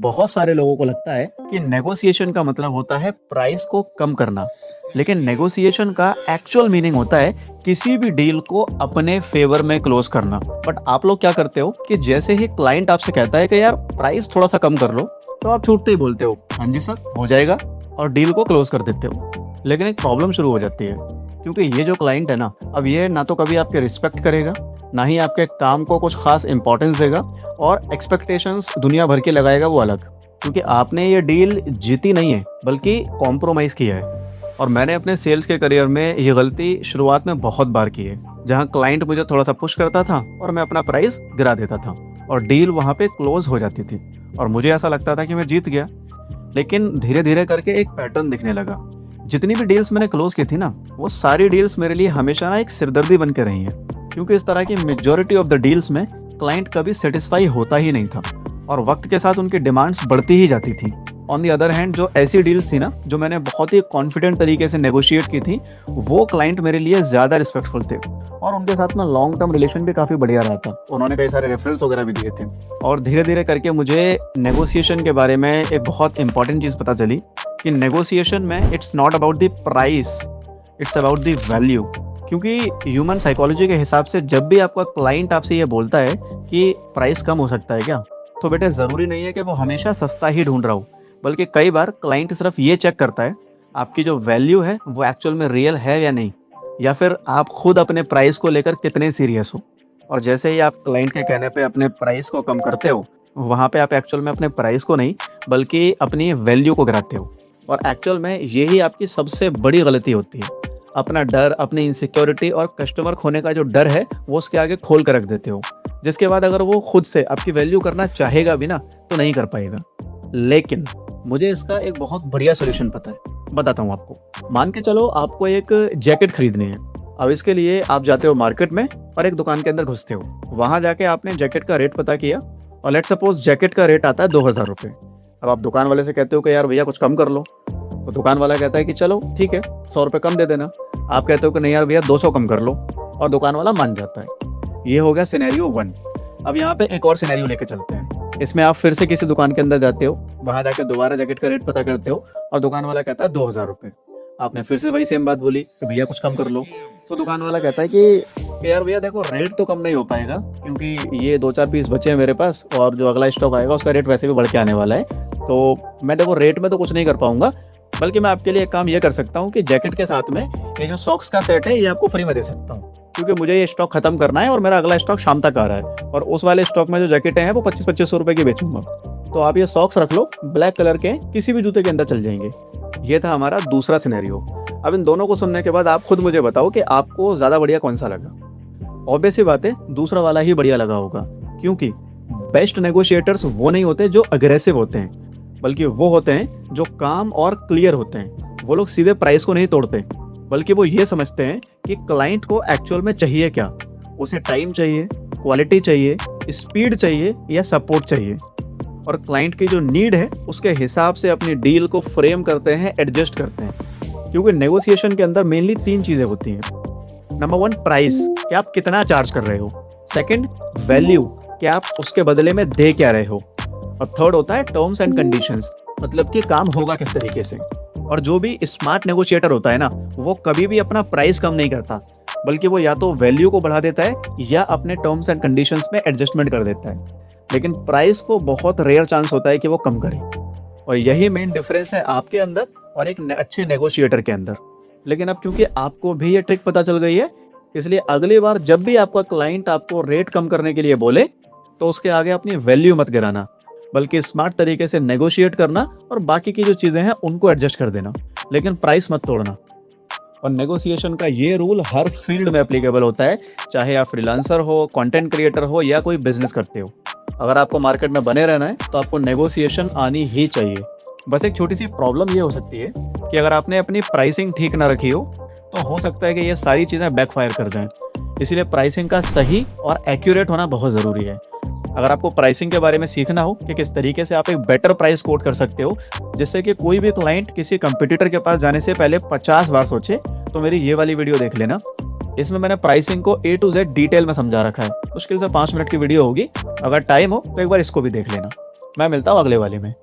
बहुत सारे लोगों को लगता है कि नेगोशिएशन का मतलब होता है प्राइस को कम करना, लेकिन नेगोशिएशन का एक्चुअल मीनिंग होता है किसी भी डील को अपने फेवर में क्लोज करना। बट आप लोग क्या करते हो कि जैसे ही क्लाइंट आपसे कहता है कि यार प्राइस थोड़ा सा कम कर लो, तो आप छूटते ही बोलते हो हाँ जी सर हो जाएगा, और डील को क्लोज कर देते हो। लेकिन एक प्रॉब्लम शुरू हो जाती है, क्योंकि ये जो क्लाइंट है ना, अब ये ना तो कभी आपके रिस्पेक्ट करेगा, ना ही आपके काम को कुछ खास इंपॉर्टेंस देगा, और एक्सपेक्टेशंस दुनिया भर के लगाएगा वो अलग, क्योंकि आपने ये डील जीती नहीं है बल्कि कॉम्प्रोमाइज़ किया है। और मैंने अपने सेल्स के करियर में ये गलती शुरुआत में बहुत बार की है, जहाँ क्लाइंट मुझे थोड़ा सा पुश करता था और मैं अपना प्राइस गिरा देता था और डील वहाँ पे क्लोज हो जाती थी और मुझे ऐसा लगता था कि मैं जीत गया। लेकिन धीरे धीरे करके एक पैटर्न दिखने लगा। जितनी भी डील्स मैंने क्लोज की थी ना, वो सारी डील्स मेरे लिए हमेशा ना एक सिरदर्दी बन के रही हैं, क्योंकि इस तरह की मेजॉरिटी ऑफ द डील्स में क्लाइंट कभी सेटिस्फाई होता ही नहीं था और वक्त के साथ उनकी डिमांड्स बढ़ती ही जाती थी। ऑन दी अदर हैंड, जो ऐसी डील्स थी ना जो मैंने बहुत ही कॉन्फिडेंट तरीके से नेगोशिएट की थी, वो क्लाइंट मेरे लिए ज़्यादा रिस्पेक्टफुल थे और उनके साथ में लॉन्ग टर्म रिलेशन भी काफ़ी बढ़िया रहा था। उन्होंने कई सारे रेफरेंस वगैरह भी दिए थे। और धीरे धीरे करके मुझे नेगोशिएशन के बारे में एक बहुत इंपॉर्टेंट चीज़ पता चली कि नेगोशिएशन में it's not about the price, it's about the value. क्योंकि ह्यूमन साइकोलॉजी के हिसाब से जब भी आपका क्लाइंट आपसे ये बोलता है कि प्राइस कम हो सकता है क्या, तो बेटे ज़रूरी नहीं है कि वो हमेशा सस्ता ही ढूंढ रहा हो, बल्कि कई बार क्लाइंट सिर्फ ये चेक करता है आपकी जो वैल्यू है वो एक्चुअल में रियल है या नहीं, या फिर आप खुद अपने प्राइस को लेकर कितने सीरियस हो। और जैसे ही आप क्लाइंट के कहने पे अपने प्राइस को कम करते हो, वहाँ पे आप एक्चुअल में अपने प्राइस को नहीं बल्कि अपनी वैल्यू को गिराते हो। और एक्चुअल में यही आपकी सबसे बड़ी गलती होती है। अपना डर, अपनी इनसिक्योरिटी और कस्टमर खोने का जो डर है वो उसके आगे खोल कर रख देते हो, जिसके बाद अगर वो खुद से आपकी वैल्यू करना चाहेगा भी ना तो नहीं कर पाएगा। लेकिन मुझे इसका एक बहुत बढ़िया सोल्यूशन पता है, बताता हूँ आपको। मान के चलो आपको एक जैकेट खरीदनी है। अब इसके लिए आप जाते हो मार्केट में और एक दुकान के अंदर घुसते हो। वहाँ जाके आपने जैकेट का रेट पता किया और लेट्स सपोज जैकेट का रेट आता है 2000 रुपये। अब आप दुकान वाले से कहते हो कि यार भैया कुछ कम कर लो, तो दुकान वाला कहता है कि चलो ठीक है 100 रुपये कम दे देना। आप कहते हो कि नहीं यार भैया 200 कम कर लो, और दुकान वाला मान जाता है। ये हो गया सिनेरियो 1। अब यहाँ पे एक और सिनेरियो लेके चलते हैं। इसमें आप फिर से किसी दुकान के अंदर जाते हो, वहाँ जाकर दोबारा जैकेट का रेट पता करते हो और दुकान वाला कहता है 2000 रुपये। आपने फिर से वही सेम बात बोली कि भैया कुछ कम कर लो, तो दुकान वाला कहता है कि यार भैया देखो रेट तो कम नहीं हो पाएगा, क्योंकि ये 2-4 पीस बचे हैं मेरे पास और जो अगला स्टॉक आएगा उसका रेट वैसे भी बढ़ के आने वाला है, तो मैं देखो रेट में तो कुछ नहीं कर पाऊंगा, बल्कि मैं आपके लिए एक काम ये कर सकता हूँ कि जैकेट के साथ में ये जो सॉक्स का सेट है ये आपको फ्री में दे सकता हूँ, क्योंकि मुझे ये स्टॉक खत्म करना है और मेरा अगला स्टॉक शाम तक आ रहा है, और उस वाले स्टॉक में जो जैकेटें हैं वो 25-25 रुपए की बेचूंगा। तो आप ये सॉक्स रख लो, ब्लैक कलर के किसी भी जूते के अंदर चल जाएंगे। ये था हमारा दूसरा सिनेरियो। अब इन दोनों को सुनने के बाद आप खुद मुझे बताओ कि आपको ज़्यादा बढ़िया कौन सा लगा। ऑब्वियस सी बात है दूसरा वाला ही बढ़िया लगा होगा, क्योंकि बेस्ट नेगोशिएटर्स वो नहीं होते जो अग्रेसिव होते हैं, बल्कि वो होते हैं जो काम और क्लियर होते हैं। वो लोग सीधे प्राइस को नहीं तोड़ते, बल्कि वो ये समझते हैं कि क्लाइंट को एक्चुअल में चाहिए क्या। उसे टाइम चाहिए, क्वालिटी चाहिए, स्पीड चाहिए या सपोर्ट चाहिए, और क्लाइंट की जो नीड है उसके हिसाब से अपनी डील को फ्रेम करते हैं, एडजस्ट करते हैं। क्योंकि नेगोशिएशन के अंदर मेनली 3 चीज़ें होती हैं। नंबर 1 प्राइस, कि आप कितना चार्ज कर रहे हो। सेकंड वैल्यू, कि आप उसके बदले में दे क्या रहे हो। और थर्ड होता है टर्म्स एंड कंडीशंस, मतलब कि काम होगा किस तरीके से। और जो भी स्मार्ट नेगोशिएटर होता है ना, वो कभी भी अपना प्राइस कम नहीं करता, बल्कि वो या तो वैल्यू को बढ़ा देता है या अपने टर्म्स एंड कंडीशंस में एडजस्टमेंट कर देता है। लेकिन प्राइस को बहुत रेयर चांस होता है कि वो कम करे, और यही मेन डिफरेंस है आपके अंदर और एक अच्छे नेगोशिएटर के अंदर। लेकिन अब क्योंकि आपको भी ये ट्रिक पता चल गई है, इसलिए अगली बार जब भी आपका क्लाइंट आपको रेट कम करने के लिए बोले, तो उसके आगे अपनी वैल्यू मत गिराना, बल्कि स्मार्ट तरीके से नेगोशिएट करना और बाकी की जो चीज़ें हैं उनको एडजस्ट कर देना, लेकिन प्राइस मत तोड़ना। और नेगोशिएशन का ये रूल हर फील्ड में एप्लीकेबल होता है, चाहे आप फ्रीलांसर हो, कंटेंट क्रिएटर हो या कोई बिजनेस करते हो। अगर आपको मार्केट में बने रहना है तो आपको नेगोशिएशन आनी ही चाहिए। बस एक छोटी सी प्रॉब्लम ये हो सकती है कि अगर आपने अपनी प्राइसिंग ठीक ना रखी हो, तो हो सकता है कि ये सारी चीज़ें बैकफायर कर जाएं। इसीलिए प्राइसिंग का सही और एक्यूरेट होना बहुत ज़रूरी है। अगर आपको प्राइसिंग के बारे में सीखना हो कि किस तरीके से आप एक बेटर प्राइस कोट कर सकते हो, जिससे कि कोई भी क्लाइंट किसी कंपटीटर के पास जाने से पहले 50 बार सोचे, तो मेरी ये वाली वीडियो देख लेना। इसमें मैंने प्राइसिंग को A to Z डिटेल में समझा रखा है। मुश्किल से 5 मिनट की वीडियो होगी, अगर टाइम हो तो एक बार इसको भी देख लेना। मैं मिलता हूँ अगले वाले में।